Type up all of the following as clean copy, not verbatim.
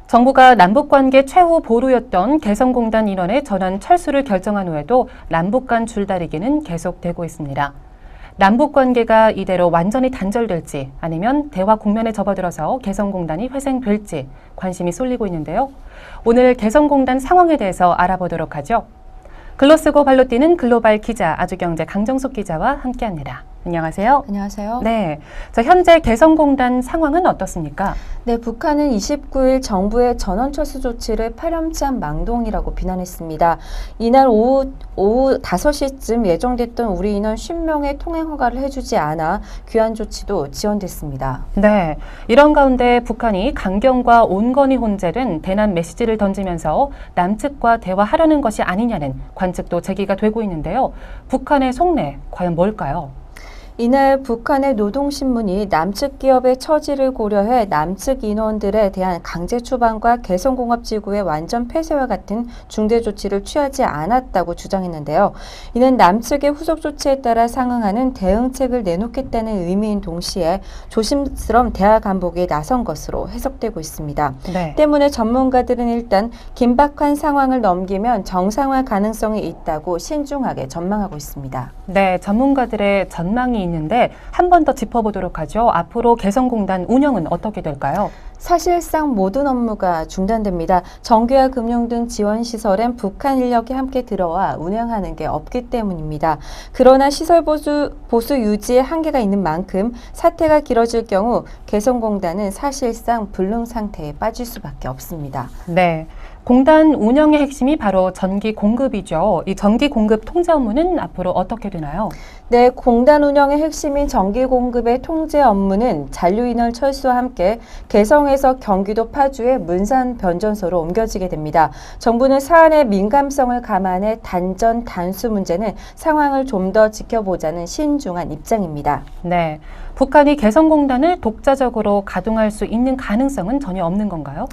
정부가 남북관계 최후 보루였던 개성공단 인원의 전원 철수를 결정한 후에도 남북 간 줄다리기는 계속되고 있습니다. 남북관계가 이대로 완전히 단절될지 아니면 대화 국면에 접어들어서 개성공단이 회생될지 관심이 쏠리고 있는데요. 오늘 개성공단 상황에 대해서 알아보도록 하죠. 글로 쓰고 발로 뛰는 글로벌 기자 아주경제 강정숙 기자와 함께합니다. 안녕하세요. 안녕하세요. 네, 현재 개성공단 상황은 어떻습니까? 네, 북한은 29일 정부의 전원 철수 조치를 파렴치한 망동이라고 비난했습니다. 이날 오후 5시쯤 예정됐던 우리 인원 10명의 통행 허가를 해주지 않아 귀환 조치도 지연됐습니다. 네, 이런 가운데 북한이 강경과 온건이 혼재된 대남 메시지를 던지면서 남측과 대화하려는 것이 아니냐는 관측도 제기가 되고 있는데요. 북한의 속내, 과연 뭘까요? 이날 북한의 노동신문이 남측 기업의 처지를 고려해 남측 인원들에 대한 강제 추방과 개성공업지구의 완전 폐쇄와 같은 중대 조치를 취하지 않았다고 주장했는데요. 이는 남측의 후속 조치에 따라 상응하는 대응책을 내놓겠다는 의미인 동시에 조심스러운 대화 간복에 나선 것으로 해석되고 있습니다. 네. 때문에 전문가들은 일단 긴박한 상황을 넘기면 정상화 가능성이 있다고 신중하게 전망하고 있습니다. 네, 전문가들의 전망이 있는데 한 번 더 짚어보도록 하죠. 앞으로 개성공단 운영은 어떻게 될까요? 사실상 모든 업무가 중단됩니다. 정규와 금융 등 지원시설엔 북한 인력이 함께 들어와 운영하는 게 없기 때문입니다. 그러나 시설 보수 유지에 한계가 있는 만큼 사태가 길어질 경우 개성공단은 사실상 불능 상태에 빠질 수밖에 없습니다. 네, 공단 운영의 핵심이 바로 전기 공급이죠. 이 전기 공급 통제 업무는 앞으로 어떻게 되나요? 네, 공단 운영의 핵심인 전기 공급의 통제 업무는 잔류인원 철수와 함께 개성에서 경기도 파주의 문산 변전소로 옮겨지게 됩니다. 정부는 사안의 민감성을 감안해 단전 단수 문제는 상황을 좀 더 지켜보자는 신중한 입장입니다. 네, 북한이 개성공단을 독자적으로 가동할 수 있는 가능성은 전혀 없는 건가요?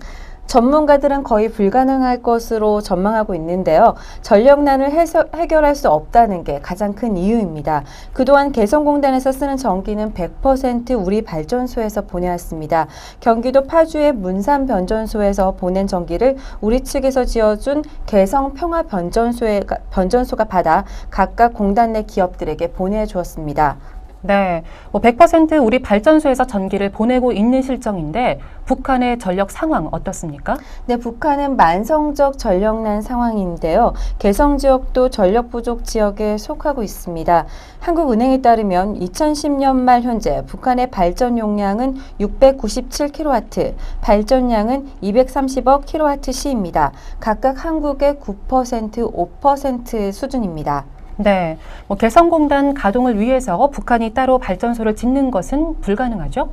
전문가들은 거의 불가능할 것으로 전망하고 있는데요. 전력난을 해결할 수 없다는 게 가장 큰 이유입니다. 그동안 개성공단에서 쓰는 전기는 100% 우리 발전소에서 보내왔습니다. 경기도 파주의 문산 변전소에서 보낸 전기를 우리 측에서 지어준 개성평화변전소가 받아 각각 공단 내 기업들에게 보내주었습니다. 네, 100% 우리 발전소에서 전기를 보내고 있는 실정인데 북한의 전력 상황 어떻습니까? 네, 북한은 만성적 전력난 상황인데요. 개성 지역도 전력 부족 지역에 속하고 있습니다. 한국은행에 따르면 2010년 말 현재 북한의 발전 용량은 697kW, 발전량은 230억 kWh입니다. 각각 한국의 9%, 5% 수준입니다. 네, 개성공단 가동을 위해서 북한이 따로 발전소를 짓는 것은 불가능하죠?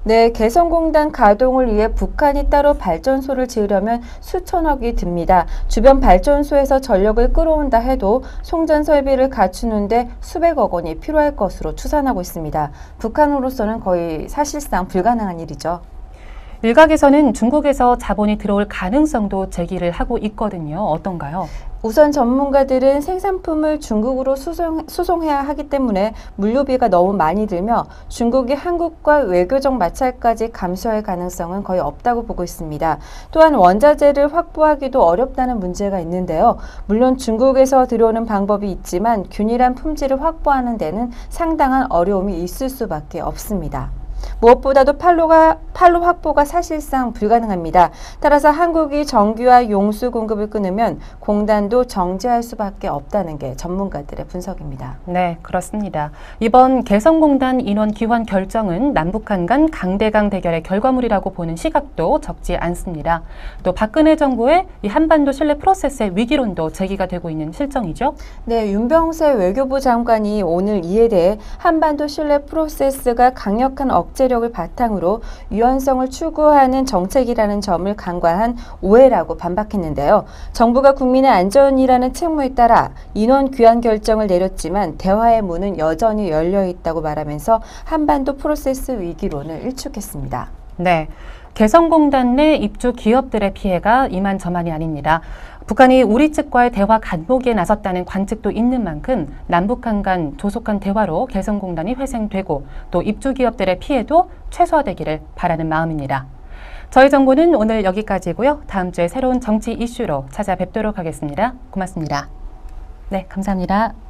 네, 개성공단 가동을 위해 북한이 따로 발전소를 지으려면 수천억이 듭니다. 주변 발전소에서 전력을 끌어온다 해도 송전 설비를 갖추는데 수백억 원이 필요할 것으로 추산하고 있습니다. 북한으로서는 거의 사실상 불가능한 일이죠. 일각에서는 중국에서 자본이 들어올 가능성도 제기를 하고 있거든요. 어떤가요? 우선 전문가들은 생산품을 중국으로 수송해야 하기 때문에 물류비가 너무 많이 들며 중국이 한국과 외교적 마찰까지 감수할 가능성은 거의 없다고 보고 있습니다. 또한 원자재를 확보하기도 어렵다는 문제가 있는데요. 물론 중국에서 들여오는 방법이 있지만 균일한 품질을 확보하는 데는 상당한 어려움이 있을 수밖에 없습니다. 무엇보다도 판로 확보가 사실상 불가능합니다. 따라서 한국이 정규와 용수 공급을 끊으면 공단도 정지할 수밖에 없다는 게 전문가들의 분석입니다. 네, 그렇습니다. 이번 개성공단 인원 귀환 결정은 남북한 간 강대강 대결의 결과물이라고 보는 시각도 적지 않습니다. 또 박근혜 정부의 이 한반도 신뢰 프로세스의 위기론도 제기가 되고 있는 실정이죠. 네, 윤병세 외교부 장관이 오늘 이에 대해 한반도 신뢰 프로세스가 강력한 억제력을 바탕으로 유연성을 추구하는 정책이라는 점을 간과한 오해라고 반박했는데요. 정부가 국민의 안전이라는 책무에 따라 인원 귀환 결정을 내렸지만 대화의 문은 여전히 열려 있다고 말하면서 한반도 프로세스 위기론을 일축했습니다. 네, 개성공단 내 입주 기업들의 피해가 이만저만이 아닙니다. 북한이 우리 측과의 대화 간복에 나섰다는 관측도 있는 만큼 남북한 간 조속한 대화로 개성공단이 회생되고 또 입주 기업들의 피해도 최소화되기를 바라는 마음입니다. 저희 정보는 오늘 여기까지고요. 다음 주에 새로운 정치 이슈로 찾아뵙도록 하겠습니다. 고맙습니다. 네, 감사합니다.